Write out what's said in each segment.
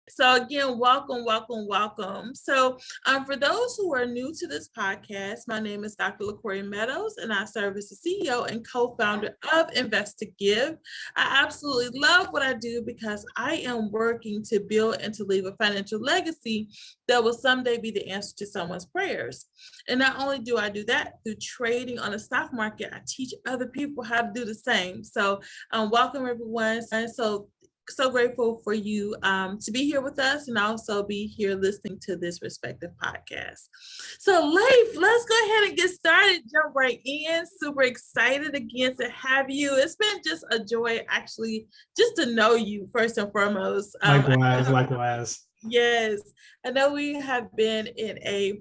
So again, welcome. So for those who are new to this podcast, my name is Dr. Laquore Meadows, and I serve as the CEO and co-founder of Invest to Give. I absolutely love what I do because I am working to build and to leave a financial legacy that will someday be the answer to someone's prayers. And not only do I do that through trading on the stock market, I teach other people how to do the same. So welcome everyone. And so grateful for you to be here with us and also be here listening to this respective podcast. So Lafe, let's go ahead and get started, jump right in. Super excited again to have you. It's been just a joy actually just to know you first and foremost. Likewise. Yes, I know we have been in a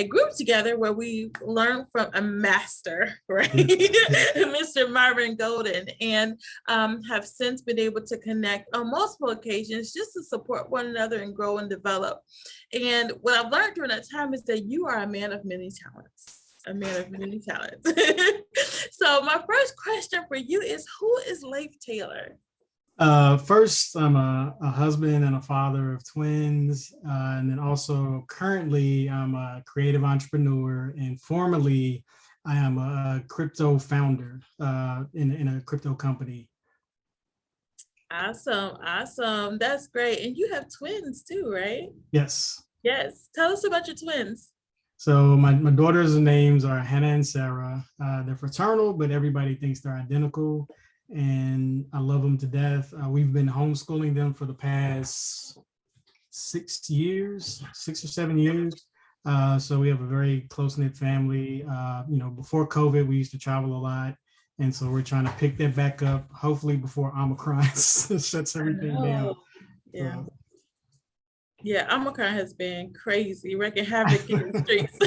group together where we learned from a master, right? Mr. Marvin Golden, and have since been able to connect on multiple occasions just to support one another and grow and develop. And what I've learned during that time is that you are a man of many talents. A man of many talents. So my first question for you is, who is Lafe Taylor? First, I'm a husband and a father of twins, and then also currently I'm a creative entrepreneur, and formerly I am a crypto founder in a crypto company. Awesome. That's great. And you have twins too, right? Yes. Yes. Tell us about your twins. So my daughters' names are Hannah and Sarah. They're fraternal, but everybody thinks they're identical. And I love them to death. We've been homeschooling them for the past 6 or 7 years. So we have a very close-knit family. Before COVID, we used to travel a lot. And so we're trying to pick that back up, hopefully before Omicron shuts everything down. Yeah. Yeah, Omicron has been crazy, wreaking havoc in the streets.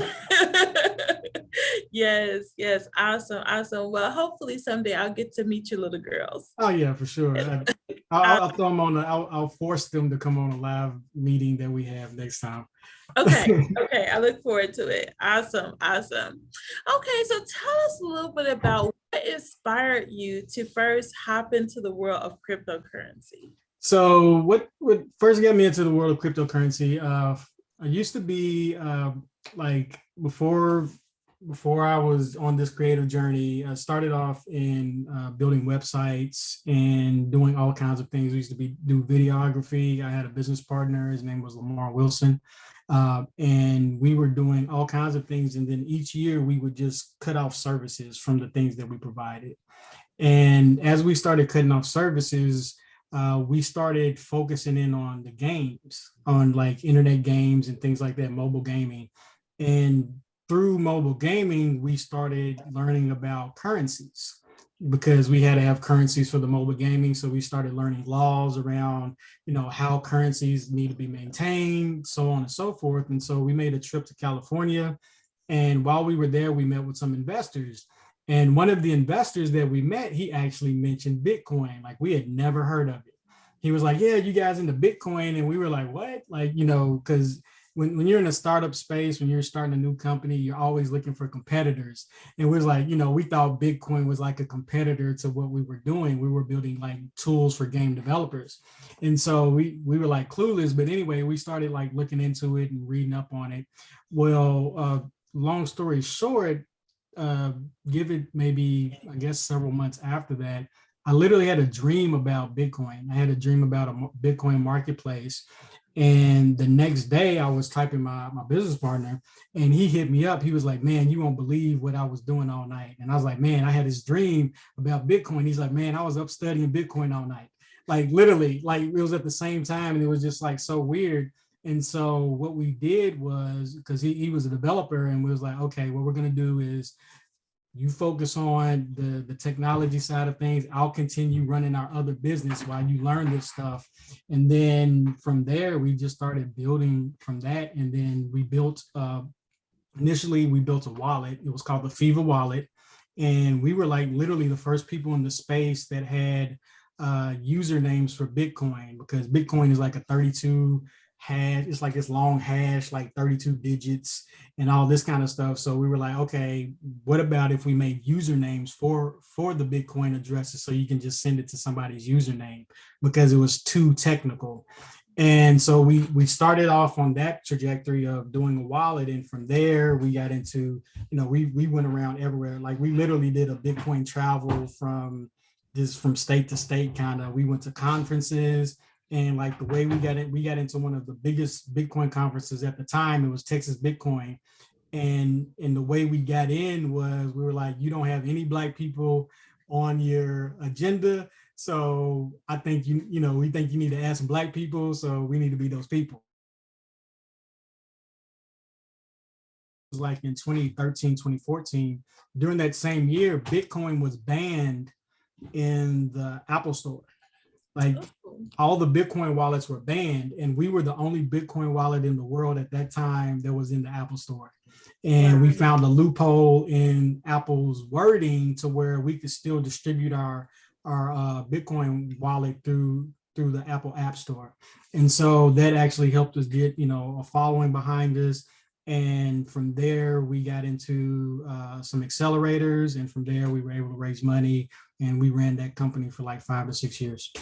Yes, awesome. Well, hopefully someday I'll get to meet your little girls. Oh yeah, for sure. I'll throw them on. I'll force them to come on a live meeting that we have next time. Okay. I look forward to it. Awesome. Okay, so tell us a little bit about what inspired you to first hop into the world of cryptocurrency. So what first got me into the world of cryptocurrency? I used to be like before I was on this creative journey. I started off in building websites and doing all kinds of things. We used to do videography. I had a business partner. His name was Lamar Wilson. And we were doing all kinds of things. And then each year we would just cut off services from the things that we provided. And as we started cutting off services, we started focusing in on the games, on like internet games and things like that, mobile gaming. And through mobile gaming, we started learning about currencies because we had to have currencies for the mobile gaming. So we started learning laws around, how currencies need to be maintained, so on and so forth. And so we made a trip to California. And while we were there, we met with some investors. And one of the investors that we met, he actually mentioned Bitcoin. Like we had never heard of it. He was like, yeah, you guys into Bitcoin? And we were like, what? Like, because when you're in a startup space, when you're starting a new company, you're always looking for competitors. And we was like, we thought Bitcoin was like a competitor to what we were doing. We were building like tools for game developers. And so we were like clueless. But anyway, we started like looking into it and reading up on it. Well, long story short, give it maybe, I guess, several months after that, I literally had a dream about Bitcoin. I had a dream about a Bitcoin marketplace. And the next day I was typing my business partner and he hit me up. He was like, man, you won't believe what I was doing all night. And I was like, man, I had this dream about Bitcoin. He's like, man, I was up studying Bitcoin all night. Like literally, like it was at the same time. And it was just like so weird. And so what we did was, because he was a developer, and we was like, okay, what we're going to do is you focus on the technology side of things. I'll continue running our other business while you learn this stuff. And then from there, we just started building from that. And then we built, initially we built a wallet. It was called the Fiva wallet. And we were like literally the first people in the space that had usernames for Bitcoin, because Bitcoin is like a 32 hash. It's like this long hash, like 32 digits and all this kind of stuff. So we were like, okay, what about if we made usernames for the Bitcoin addresses so you can just send it to somebody's username, because it was too technical. And so we started off on that trajectory of doing a wallet. And from there, we got into, we went around everywhere. Like we literally did a Bitcoin travel from state to state kind of. We went to conferences, and like the way we got into one of the biggest Bitcoin conferences at the time. It was Texas Bitcoin. And the way we got in was we were like, you don't have any Black people on your agenda. So I think we think you need to add some Black people. So we need to be those people. It was like in 2013, 2014, during that same year, Bitcoin was banned in the Apple Store. Like all the Bitcoin wallets were banned, and we were the only Bitcoin wallet in the world at that time that was in the Apple Store. And we found a loophole in Apple's wording to where we could still distribute our Bitcoin wallet through the Apple App Store. And so that actually helped us get, a following behind us. And from there, we got into some accelerators. And from there, we were able to raise money. And we ran that company for like 5 to 6 years.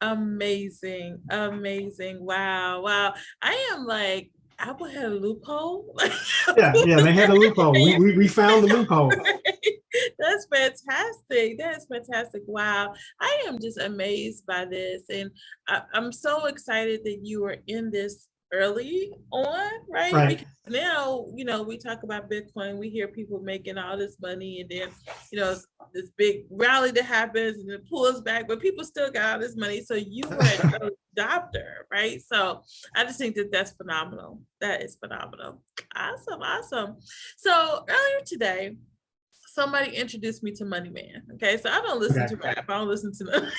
Amazing. Wow. I am like, Apple had a loophole. Yeah, they had a loophole. We found the loophole. That's fantastic. Wow. I am just amazed by this. And I'm so excited that you were in this early on, right? Because now, we talk about Bitcoin, we hear people making all this money, and then, this big rally that happens and it pulls back, but people still got all this money. So you were an early adopter, right? So I just think that that's phenomenal. That is phenomenal. Awesome. So earlier today, somebody introduced me to Money Man. Okay, so I don't listen to rap. I don't listen to them.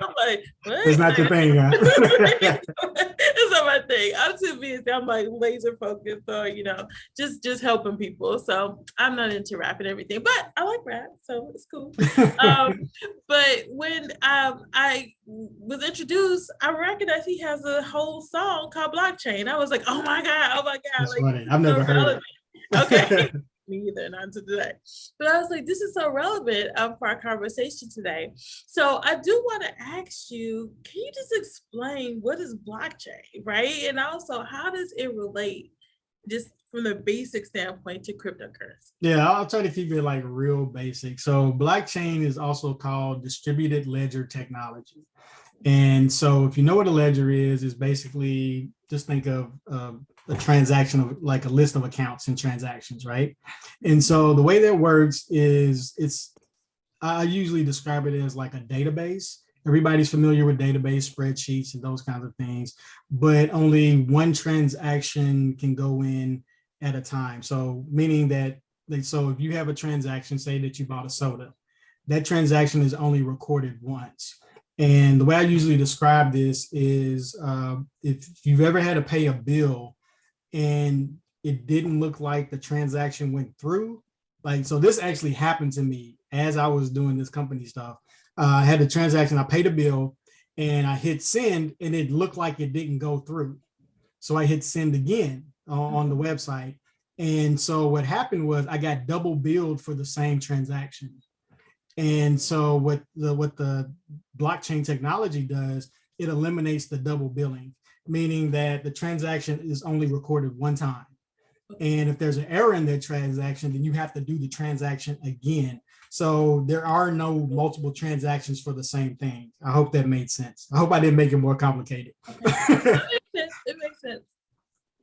I'm like, what? It's not your thing, huh? It's not my thing. I'm too busy. I'm like laser focused on, just helping people. So I'm not into rap and everything, but I like rap, so it's cool. But when I was introduced, I recognized he has a whole song called Blockchain. I was like, oh my God. That's funny. I've never heard it. Okay. Me either, not today. But I was like, this is so relevant for our conversation today. So I do want to ask you, can you just explain what is blockchain, right? And also, how does it relate, just from the basic standpoint, to cryptocurrency? Yeah, I'll try to keep it like real basic. So blockchain is also called distributed ledger technology. And so if you know what a ledger is, it's basically, just think of a transaction of like a list of accounts and transactions, right? And so the way that works is I usually describe it as like a database. Everybody's familiar with database spreadsheets and those kinds of things, but only one transaction can go in at a time. So meaning that, so if you have a transaction, say that you bought a soda, that transaction is only recorded once. And the way I usually describe this is if you've ever had to pay a bill and it didn't look like the transaction went through, like, so this actually happened to me as I was doing this company stuff. I had a transaction, I paid a bill and I hit send and it looked like it didn't go through. So I hit send again on the website. And so what happened was I got double billed for the same transaction. And so what the blockchain technology does, it eliminates the double billing, meaning that the transaction is only recorded one time. And if there's an error in that transaction, then you have to do the transaction again. So there are no multiple transactions for the same thing. I hope that made sense. I hope I didn't make it more complicated. Okay. It makes sense.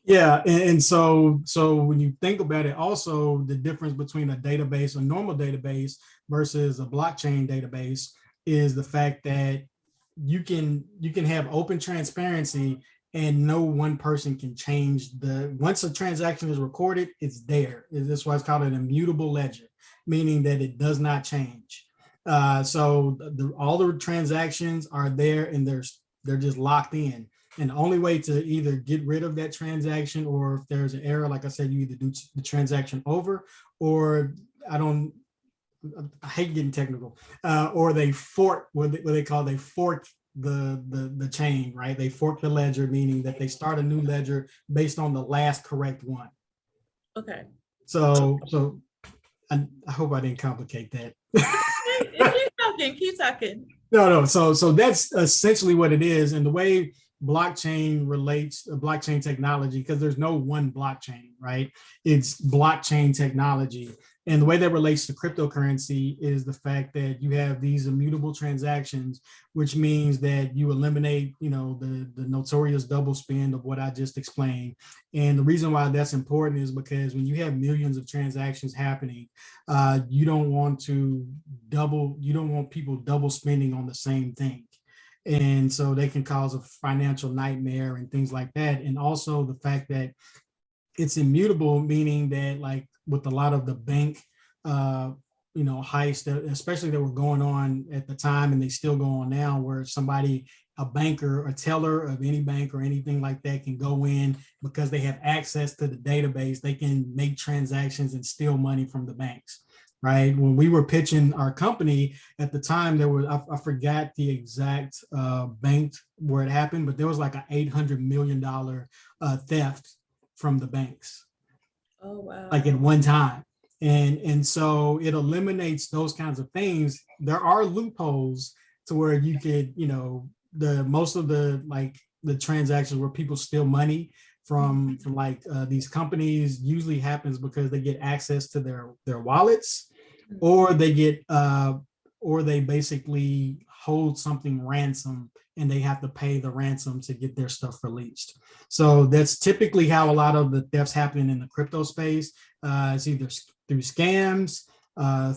Yeah, and so when you think about it, also the difference between a database, a normal database versus a blockchain database, is the fact that you can have open transparency and no one person can change once a transaction is recorded, it's there. That's why it's called an immutable ledger, meaning that it does not change. So all the transactions are there and they're just locked in. And the only way to either get rid of that transaction, or if there's an error, like I said, you either do the transaction over, or I hate getting technical, or they fork what they fork the chain, right? They fork the ledger, meaning that they start a new ledger based on the last correct one. Okay. So I hope I didn't complicate that. Keep talking. No. So that's essentially what it is. And the way blockchain technology, because there's no one blockchain, right? It's blockchain technology. And the way that relates to cryptocurrency is the fact that you have these immutable transactions, which means that you eliminate, the notorious double spend of what I just explained. And the reason why that's important is because when you have millions of transactions happening, you don't want people double spending on the same thing. And so they can cause a financial nightmare and things like that. And also the fact that it's immutable, meaning that like with a lot of the bank, heists that especially that were going on at the time, and they still go on now, where a banker, a teller of any bank or anything like that can go in because they have access to the database, they can make transactions and steal money from the banks. Right. When we were pitching our company at the time, I forgot the exact bank where it happened, but there was like an $800 million theft from the banks. Oh, wow. Like at one time. And so it eliminates those kinds of things. There are loopholes to where you could, most of the transactions where people steal money from these companies usually happens because they get access to their wallets, or they basically hold something ransom and they have to pay the ransom to get their stuff released. So that's typically how a lot of the thefts happen in the crypto space. It's either through scams,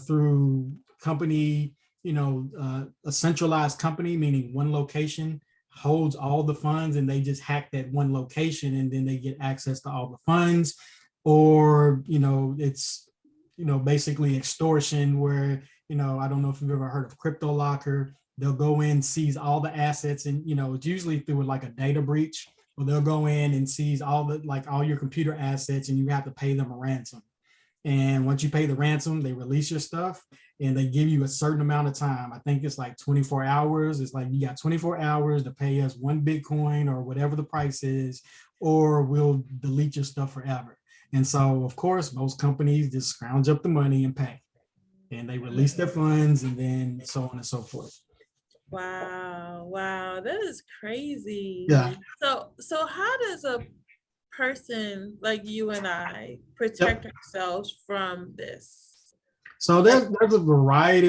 through company, a centralized company, meaning one location holds all the funds and they just hack that one location and then they get access to all the funds. Or, it's, basically extortion where, I don't know if you've ever heard of Crypto Locker. They'll go in, seize all the assets, and, it's usually through like a data breach, where they'll go in and seize all your computer assets and you have to pay them a ransom. And once you pay the ransom, they release your stuff and they give you a certain amount of time. I think it's like 24 hours. It's like you got 24 hours to pay us 1 Bitcoin or whatever the price is, or we'll delete your stuff forever. And so, of course, most companies just scrounge up the money and pay. And they release their funds and then so on and so forth. Wow, that is crazy. Yeah. So how does a person like you and I protect ourselves from this? So there's a variety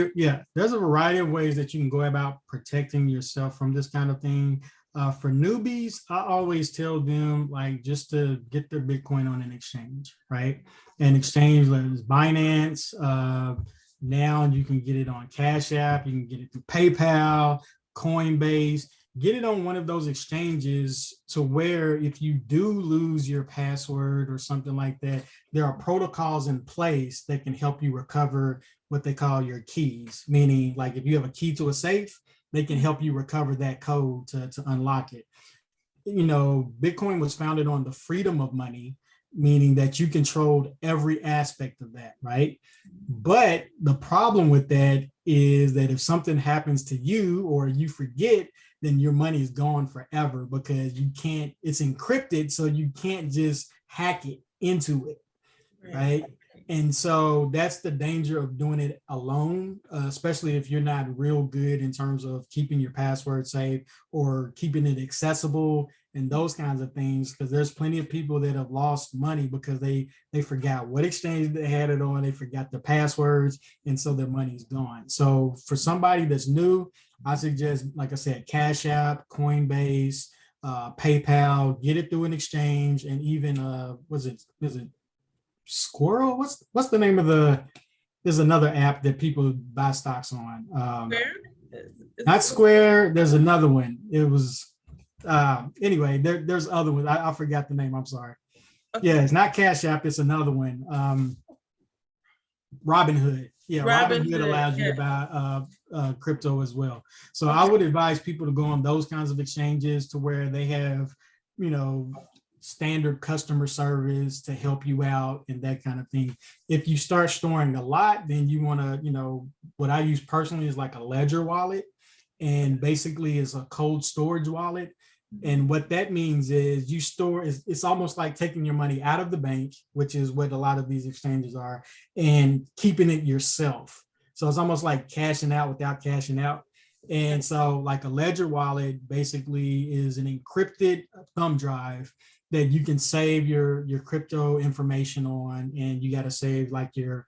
of ways that you can go about protecting yourself from this kind of thing. For newbies, I always tell them just to get their Bitcoin on an exchange, right? An exchange like Binance. Now you can get it on Cash App, you can get it through PayPal, Coinbase. Get it on one of those exchanges to where if you do lose your password or something like that, there are protocols in place that can help you recover what they call your keys. Meaning, like if you have a key to a safe, they can help you recover that code to unlock it. Bitcoin was founded on the freedom of money, meaning that you controlled every aspect of that, right? But the problem with that is that if something happens to you or you forget, then your money is gone forever because it's encrypted, so you can't just hack it into it, right? And so that's the danger of doing it alone, especially if you're not real good in terms of keeping your password safe or keeping it accessible and those kinds of things, because there's plenty of people that have lost money because they forgot what exchange they had it on, they forgot their passwords, and so their money's gone. So for somebody that's new, I suggest, like I said, Cash App, Coinbase, PayPal, get it through an exchange, and even is it Squirrel? What's the name of there's another app that people buy stocks on. Not Square, there's another one. It was anyway, there's other ones. I forgot the name, I'm sorry. Okay. Yeah, it's not Cash App, it's another one. Robinhood. Yeah, Robinhood allows you to buy crypto as well. So I would advise people to go on those kinds of exchanges to where they have, standard customer service to help you out and that kind of thing. If you start storing a lot, then you want to, what I use personally is like a ledger wallet, and basically it's a cold storage wallet. And what that means is you store, it's almost like taking your money out of the bank, which is what a lot of these exchanges are, and keeping it yourself. So it's almost like cashing out without cashing out. And so like a Ledger wallet basically is an encrypted thumb drive that you can save your crypto information on, and you got to save like your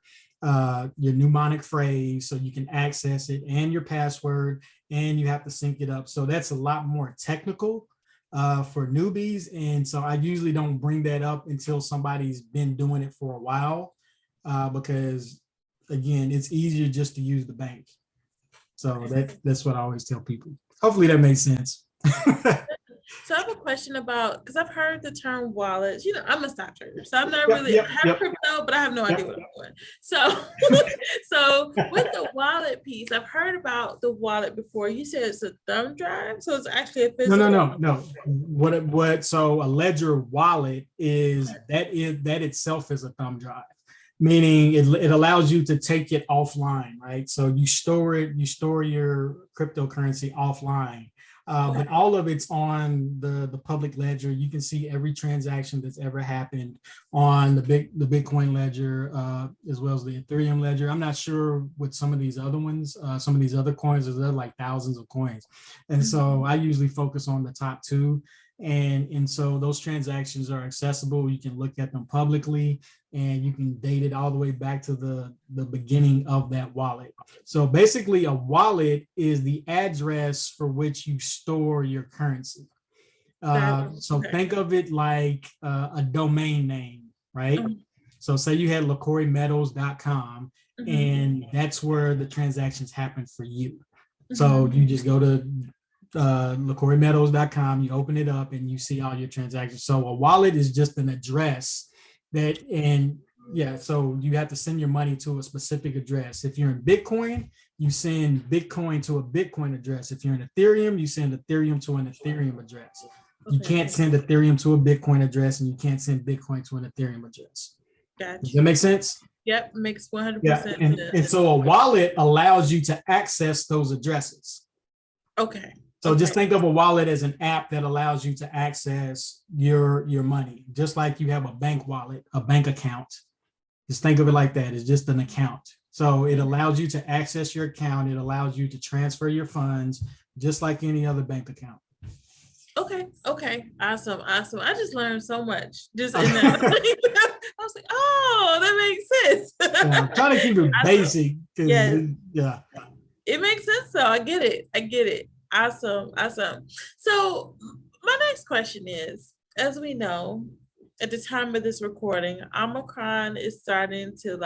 mnemonic phrase so you can access it, and your password, and you have to sync it up. So that's a lot more technical for newbies. And so I usually don't bring that up until somebody's been doing it for a while, because again, it's easier just to use the bank. So that's what I always tell people. Hopefully that makes sense. So I have a question about, because I've heard the term wallets. I'm a stock trader, so I'm not Yep, really, yep, I have yep. crypto, but I have no idea what I'm doing. So, so with the wallet piece, I've heard about the wallet before. You said it's a thumb drive, so it's actually a physical. No. What? So a Ledger wallet is that itself is a thumb drive, meaning it allows you to take it offline, right? So you store your cryptocurrency offline. But all of it's on the public ledger. You can see every transaction that's ever happened on the Bitcoin ledger, as well as the Ethereum ledger. I'm not sure with some of these other ones, some of these other coins, there's like thousands of coins. And so I usually focus on the top two. And so those transactions are accessible. You can look at them publicly, and you can date it all the way back to the beginning of that wallet. So basically, a wallet is the address for which you store your currency. So think of it like a domain name, right? So say you had LaquoreMeadows.com, and that's where the transactions happen for you. So you just go to LaquoreMeadows.com, you open it up, and you see all your transactions. So a wallet is just an address so you have to send your money to a specific address. If you're in Bitcoin, you send Bitcoin to a Bitcoin address. If you're in Ethereum, you send Ethereum to an Ethereum address. You can't send Ethereum to a Bitcoin address, and you can't send Bitcoin to an Ethereum address. Gotcha. Does that make sense? Yep, makes 100% sense. And so a wallet allows you to access those addresses. Okay. So just think of a wallet as an app that allows you to access your money, just like you have a bank wallet, a bank account. Just think of it like that. It's just an account. So it allows you to access your account. It allows you to transfer your funds, just like any other bank account. Okay. Awesome. I just learned so much just in that. I was like, oh, that makes sense. I'm trying to keep it basic. Yes. Yeah. It makes sense though. I get it. Awesome. So my next question is, as we know, at the time of this recording, Omicron is starting to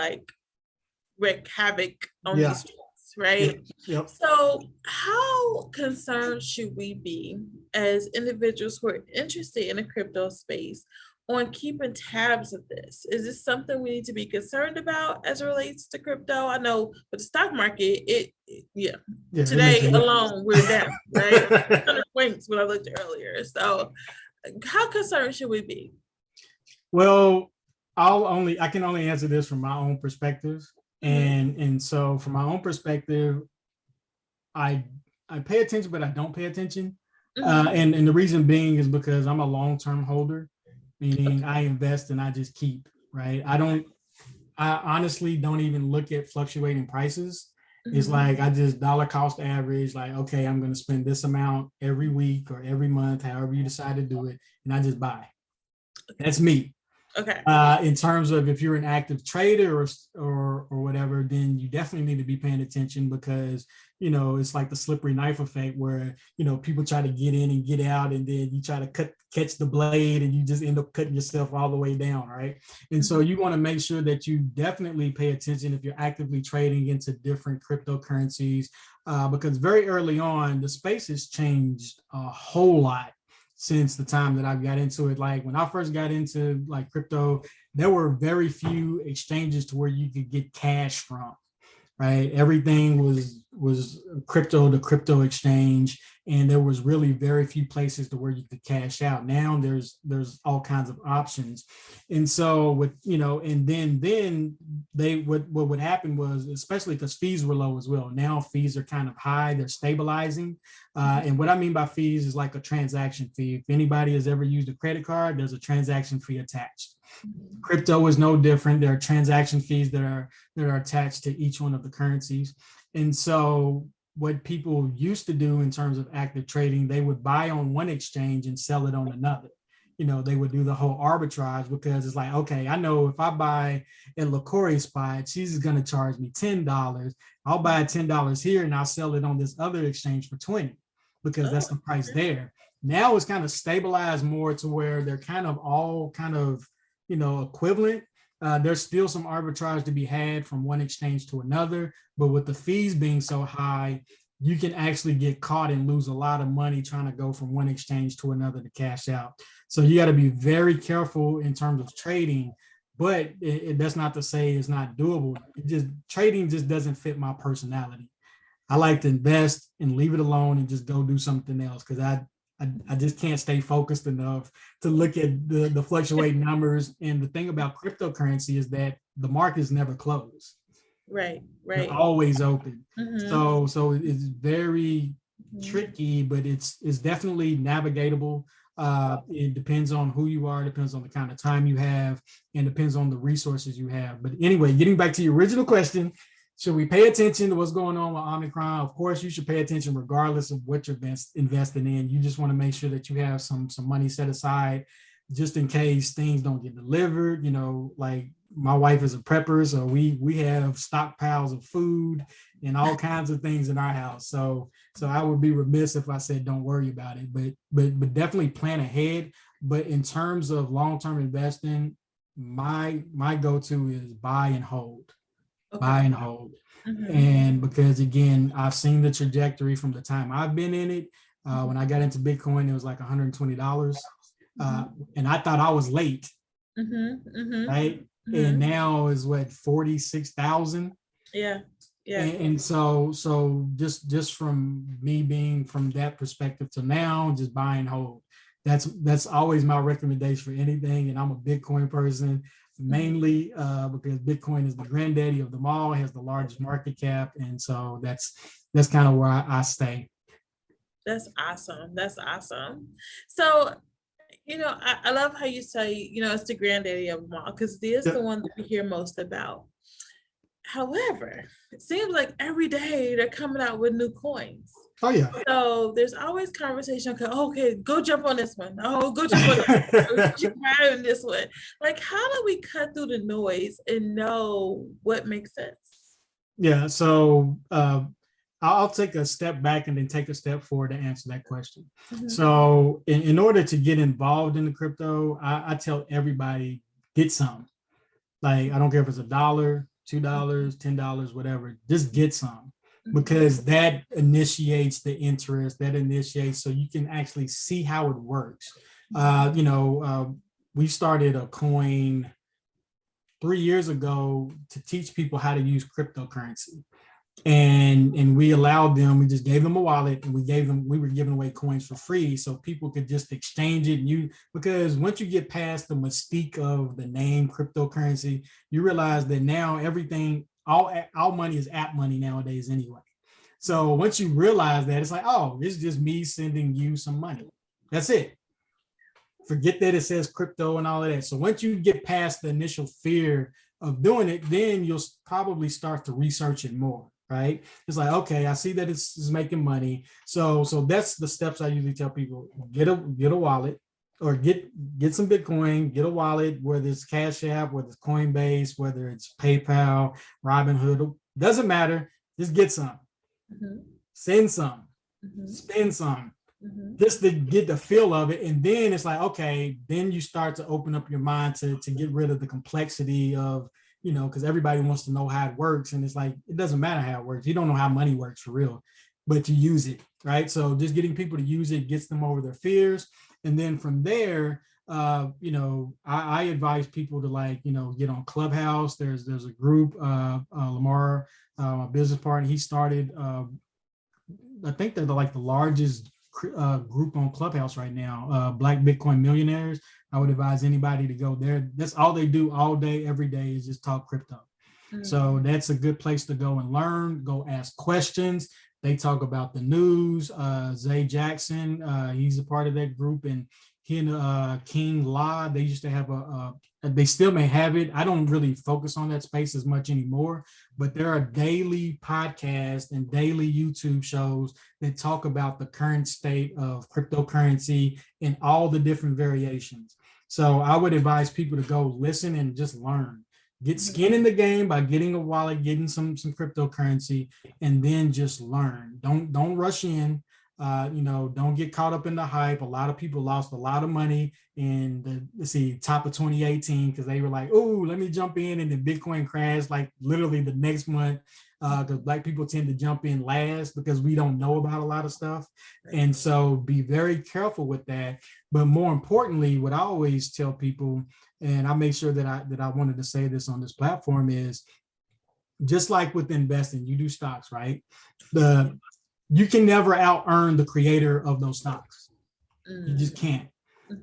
wreak havoc on these streets, right? Yep. So how concerned should we be as individuals who are interested in the crypto space on keeping tabs of this? Is this something we need to be concerned about as it relates to crypto? I know with the stock market, today alone we're down, right? 100 points when I looked earlier. So how concerned should we be? Well, I can only answer this from my own perspective. And so from my own perspective, I pay attention, but I don't pay attention. And the reason being is because I'm a long-term holder, meaning I invest and I just keep, right? I honestly don't even look at fluctuating prices. It's like I just dollar cost average, like, okay, I'm going to spend this amount every week or every month, however you decide to do it, and I just buy. That's me. Okay. In terms of if you're an active trader or whatever, then you definitely need to be paying attention, because it's like the slippery knife effect where people try to get in and get out, and then you try to catch the blade and you just end up cutting yourself all the way down, right? And so you want to make sure that you definitely pay attention if you're actively trading into different cryptocurrencies, because very early on the space has changed a whole lot since the time that I got into it. Like when I first got into crypto, there were very few exchanges to where you could get cash from, right? Everything was crypto to crypto exchange, and there was really very few places to where you could cash out. Now there's all kinds of options. And so then what would happen was, especially because fees were low as well, now fees are kind of high, they're stabilizing. And what I mean by fees is like a transaction fee. If anybody has ever used a credit card, there's a transaction fee attached. Crypto is no different. There are transaction fees that are attached to each one of the currencies. And so what people used to do in terms of active trading, they would buy on one exchange and sell it on another. They would do the whole arbitrage because it's like, okay, I know if I buy at Laquore spot, she's going to charge me $10. I'll buy $10 here and I'll sell it on this other exchange for 20 because that's the price there. Now it's kind of stabilized more to where they're kind of all kind of, equivalent. There's still some arbitrage to be had from one exchange to another, but with the fees being so high, you can actually get caught and lose a lot of money trying to go from one exchange to another to cash out. So you got to be very careful in terms of trading, but that's not to say it's not doable. Trading just doesn't fit my personality. I like to invest and leave it alone and just go do something else because I just can't stay focused enough to look at the fluctuating numbers. And the thing about cryptocurrency is that the markets never close. Right. They're always open. So it's very tricky, but it's definitely navigatable. It depends on who you are, depends on the kind of time you have, and depends on the resources you have. But anyway, getting back to your original question, should we pay attention to what's going on with Omicron? Of course, you should pay attention regardless of what you're investing in. You just want to make sure that you have some money set aside just in case things don't get delivered. Like my wife is a prepper, so we have stockpiles of food and all kinds of things in our house. So I would be remiss if I said don't worry about it, but definitely plan ahead. But in terms of long-term investing, my go-to is buy and hold. Okay. Buy and hold. And because again, I've seen the trajectory from the time I've been in it. When I got into Bitcoin, it was like $120. And I thought I was late. Right. And now is what, 46,000. Yeah. And so just from me being from that perspective to now, just buy and hold. That's always my recommendation for anything. And I'm a Bitcoin person, mainly because Bitcoin is the granddaddy of them all, has the largest market cap. And so that's kind of where I stay. That's awesome. So, I love how you say, it's the granddaddy of them all, because it is the one that we hear most about. However, it seems like every day they're coming out with new coins. Oh, yeah. So there's always conversation. Okay, go jump on this one. Oh, go jump on this one. Like, how do we cut through the noise and know what makes sense? Yeah, so I'll take a step back and then take a step forward to answer that question. So in order to get involved in the crypto, I tell everybody, get some. Like, I don't care if it's $1, $2, $10, whatever, just get some. Because that initiates the interest, so you can actually see how it works. We started a coin 3 years ago to teach people how to use cryptocurrency. And we allowed them, we just gave them a wallet and we were giving away coins for free so people could just exchange it. Because once you get past the mystique of the name cryptocurrency, you realize that now everything, all money is app money nowadays anyway. So once you realize that, it's like, oh, it's just me sending you some money. That's it. Forget that it says crypto and all of that. So once you get past the initial fear of doing it, then you'll probably start to research it more, right? It's like, okay, I see that it's making money. So that's the steps I usually tell people. Get a wallet, or get some Bitcoin, get a wallet, whether it's Cash App, whether it's Coinbase, whether it's PayPal, Robinhood, doesn't matter. Just get some. Send some, spend some, just to get the feel of it. And then it's like, okay, then you start to open up your mind to get rid of the complexity of, because everybody wants to know how it works. And it's like, it doesn't matter how it works. You don't know how money works for real, but you use it, right? So just getting people to use it gets them over their fears. And then from there, I advise people to get on Clubhouse. There's a group, Lamar, my business partner, he started, I think they're the largest group on Clubhouse right now, Black Bitcoin Millionaires. I would advise anybody to go there. That's all they do all day, every day, is just talk crypto. So that's a good place to go and learn, go ask questions. They talk about the news. Zay Jackson, he's a part of that group, and King La. They used to have they still may have it. I don't really focus on that space as much anymore, but there are daily podcasts and daily YouTube shows that talk about the current state of cryptocurrency and all the different variations. So I would advise people to go listen and just learn. Get skin in the game by getting a wallet, getting some cryptocurrency, and then just learn. Don't rush in. Don't get caught up in the hype. A lot of people lost a lot of money in the top of 2018 because they were like, "Oh, let me jump in," and then Bitcoin crashed like literally the next month. Because Black people tend to jump in last because we don't know about a lot of stuff, and so be very careful with that. But more importantly, what I always tell people, and I make sure that I wanted to say this on this platform, is just like with investing, you do stocks, right? You can never out earn the creator of those stocks. You just can't.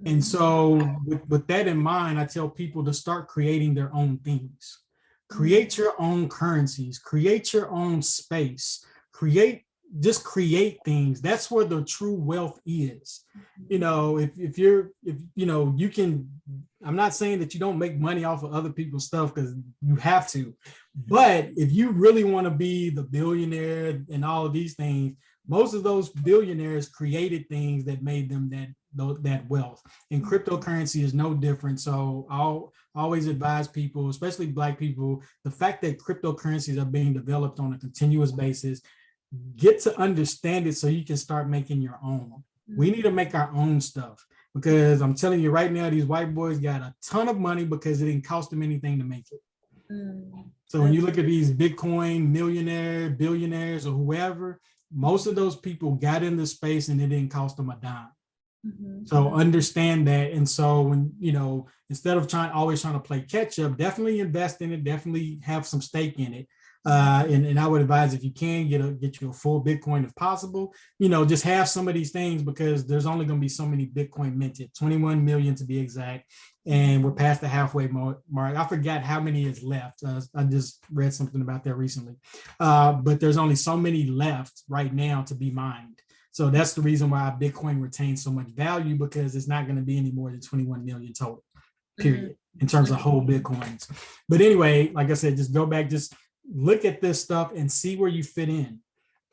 And so with that in mind, I tell people to start creating their own things. Create your own currencies, create your own space, just create things. That's where the true wealth is. If you can, I'm not saying that you don't make money off of other people's stuff, because you have to, but if you really want to be the billionaire and all of these things, most of those billionaires created things that made them that wealth, and cryptocurrency is no different. So I'll always advise people, especially Black people, the fact that cryptocurrencies are being developed on a continuous basis, get to understand it so you can start making your own. We need to make our own stuff, because I'm telling you right now, these white boys got a ton of money because it didn't cost them anything to make it. So when you look at these Bitcoin millionaires, billionaires, or whoever, most of those people got in the space and it didn't cost them a dime. So understand that. And so when, instead of always trying to play catch up, definitely invest in it, definitely have some stake in it. And I would advise, if you can, get you a full Bitcoin if possible. Just have some of these things, because there's only going to be so many Bitcoin minted, 21 million to be exact. And we're past the halfway mark. I forgot how many is left. I just read something about that recently. But there's only so many left right now to be mined. So that's the reason why Bitcoin retains so much value, because it's not going to be any more than 21 million total, period, in terms of whole Bitcoins. But anyway, like I said, just go back, just look at this stuff and see where you fit in.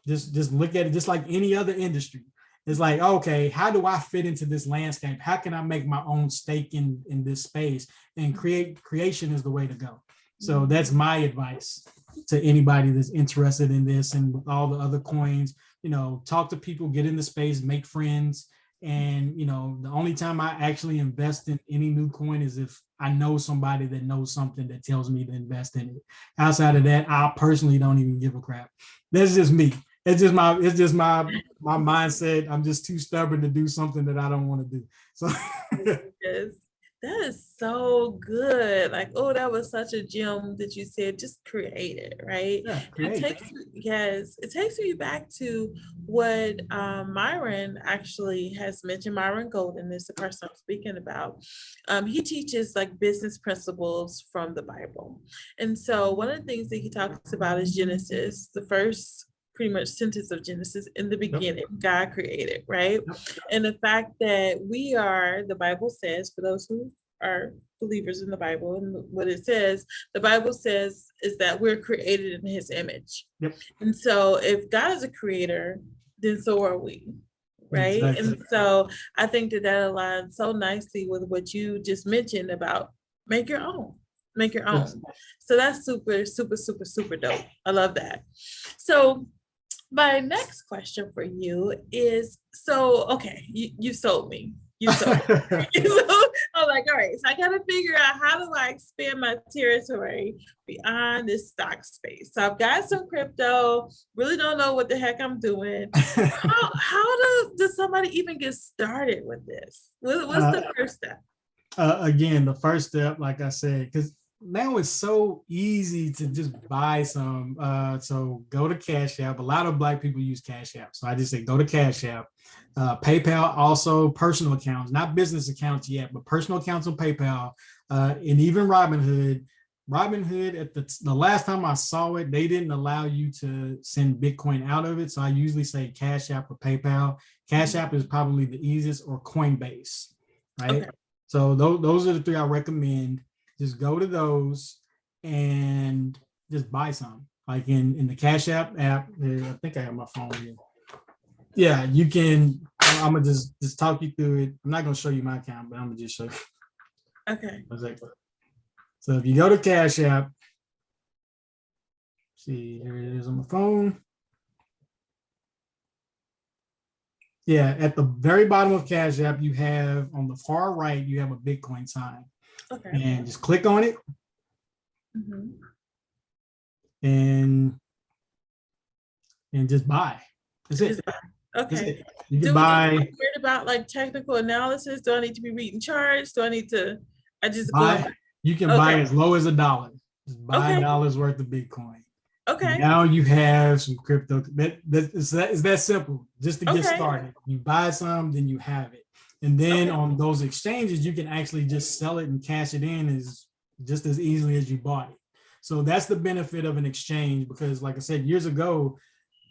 Just look at it just like any other industry. It's like, okay, how do I fit into this landscape? How can I make my own stake in this space? And creation is the way to go. So that's my advice to anybody that's interested in this, and with all the other coins. Talk to people, get in the space, make friends. And, the only time I actually invest in any new coin is if I know somebody that knows something that tells me to invest in it. Outside of that, I personally don't even give a crap. That's just me. It's just my mindset. I'm just too stubborn to do something that I don't want to do. So yes. That is so good. Like, oh, that was such a gem that you said, just create it, right? Yeah, create. It takes me back to what Myron actually has mentioned. Myron Golden is the person I'm speaking about. He teaches like business principles from the Bible. And so one of the things that he talks about is Genesis, the first pretty much sentence of Genesis. In the beginning, God created, right? And the fact that we are, the Bible says, for those who are believers in the Bible, and what it says, the Bible says is that we're created in his image. And so if God is a creator, then so are we, right? Exactly. And so I think that aligns so nicely with what you just mentioned about make your own. So that's super, super, super, super dope. I love that. So my next question for you is, okay, you sold me. So I'm like, all right, so I got to figure out, how do I expand my territory beyond this stock space? So I've got some crypto, really don't know what the heck I'm doing. How does somebody even get started with this? What's the first step? Again, the first step, like I said, because now it's so easy to just buy some. So go to Cash App. A lot of Black people use Cash App. So I just say go to Cash App. PayPal, also personal accounts, not business accounts yet, but personal accounts on PayPal, and even Robinhood. Robinhood, at the last time I saw it, they didn't allow you to send Bitcoin out of it. So I usually say Cash App or PayPal. Cash App is probably the easiest, or Coinbase. right? Okay. So those are the three I recommend. Just go to those and just buy some. Like in the Cash App, I think I have my phone here. Yeah, you can. I'm gonna just talk you through it. I'm not gonna show you my account, but I'm gonna just show you. Okay. So if you go to Cash App, see, here it is on my phone. Yeah, at the very bottom of Cash App, you have on the far right, you have a Bitcoin sign. Okay. And just click on it. Mm-hmm. And just buy. That's it. Okay. That's it. You can Do we buy. need to be worried about like technical analysis? Do I need to be reading charts? Do I need to? I just buy. go. You can buy as low as $1. Just buy Okay. $1 worth of Bitcoin. Okay. Now you have some crypto. It's that simple. Just to get started, you buy some, then you have it, and then on those exchanges, you can actually just sell it and cash it in as just as easily as you bought it. So that's the benefit of an exchange, because, like I said, years ago,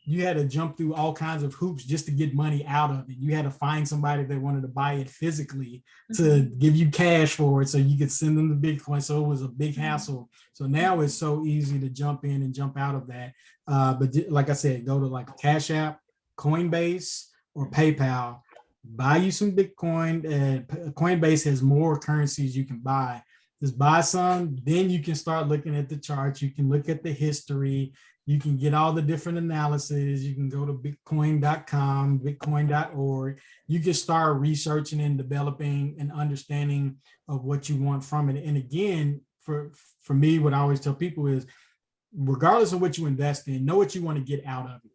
you had to jump through all kinds of hoops just to get money out of it. You had to find somebody that wanted to buy it physically to give you cash for it so you could send them the Bitcoin. So it was a big hassle. So now it's so easy to jump in and jump out of that. But like I said, go to like a Cash App, Coinbase, or PayPal, buy you some Bitcoin. Coinbase has more currencies you can buy. Just buy some, then you can start looking at the charts. You can look at the history. You can get all the different analysis. You can go to bitcoin.com, bitcoin.org. You can start researching and developing an understanding of what you want from it. And again, for me, what I always tell people is, regardless of what you invest in, know what you want to get out of it,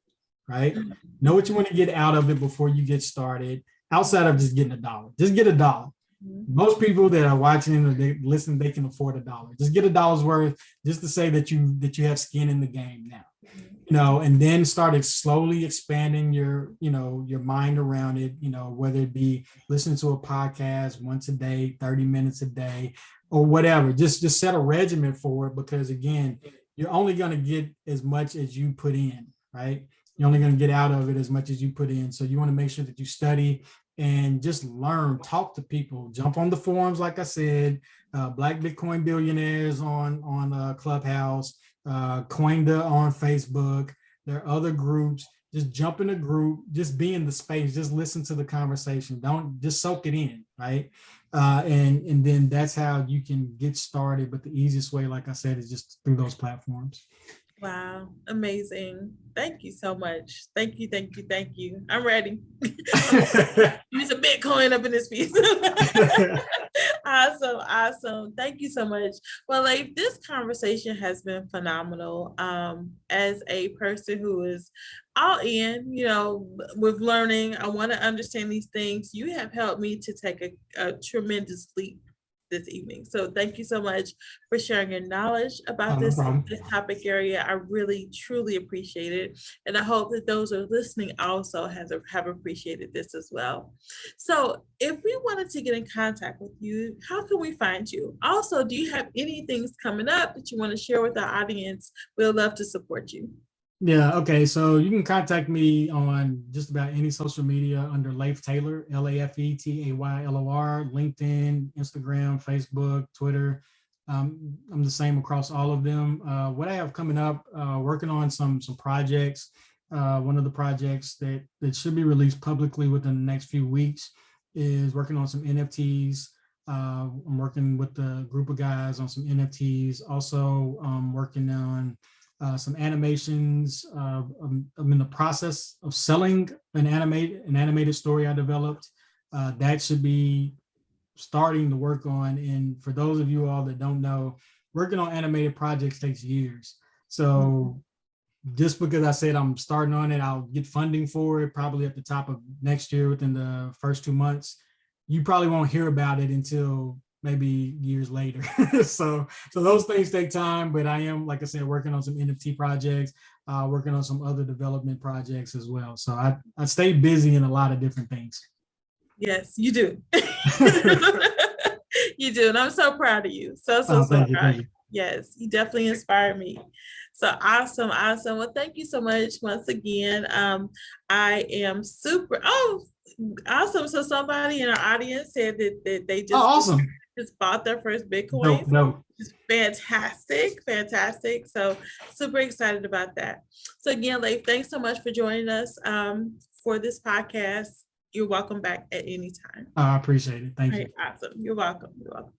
right? Know what you want to get out of it before you get started, outside of just getting $1. Just get $1. Most people that are watching or they listen, they can afford $1. Just get $1 worth, just to say that you have skin in the game now, and then start slowly expanding your mind around it, whether it be listening to a podcast once a day, 30 minutes a day, or whatever. Just set a regimen for it, because again, you're only going to get as much as you put in, right? You're only going to get out of it as much as you put in. So you want to make sure that you study and just learn, talk to people, jump on the forums, like I said, Black Bitcoin Billionaires on Clubhouse, Coinda on Facebook. There are other groups. Just jump in a group, just be in the space, just listen to the conversation. Don't just soak it in, right? And then that's how you can get started. But the easiest way, like I said, is just through those platforms. Wow, amazing. Thank you so much. Thank you, thank you, thank you. I'm ready. Use a Bitcoin up in this piece. Awesome. Thank you so much. Well, like, this conversation has been phenomenal. As a person who is all in, with learning, I want to understand these things. You have helped me to take a tremendous leap this evening. So thank you so much for sharing your knowledge about this topic area. I really, truly appreciate it. And I hope that those who are listening also have appreciated this as well. So if we wanted to get in contact with you, how can we find you? Also, do you have any things coming up that you want to share with our audience? We'd love to support you. Yeah. Okay. So you can contact me on just about any social media under Lafe Taylor, LAFETAYLOR, LinkedIn, Instagram, Facebook, Twitter. I'm the same across all of them. What I have coming up, working on some projects. One of the projects that should be released publicly within the next few weeks is working on some NFTs. I'm working with a group of guys on some NFTs. Also, working on some animations. I'm in the process of selling an animated story I developed. That should be starting to work on. And for those of you all that don't know, working on animated projects takes years. So just because I said I'm starting on it, I'll get funding for it probably at the top of next year, within the first 2 months. You probably won't hear about it until maybe years later. So those things take time, but I am, like I said, working on some NFT projects, working on some other development projects as well. So I stay busy in a lot of different things. Yes, you do. You do. And I'm so proud of you. So thank you. Yes, you definitely inspired me. So awesome. Well, thank you so much once again. I am super. Oh, Awesome. So somebody in our audience said that they Oh, awesome. just bought their first Bitcoin. Dope, dope. It's fantastic, fantastic. So super excited about that. So again, Lafe, thanks so much for joining us for this podcast. You're welcome back at any time. I appreciate it. Thank All you. right, awesome. You're welcome. You're welcome.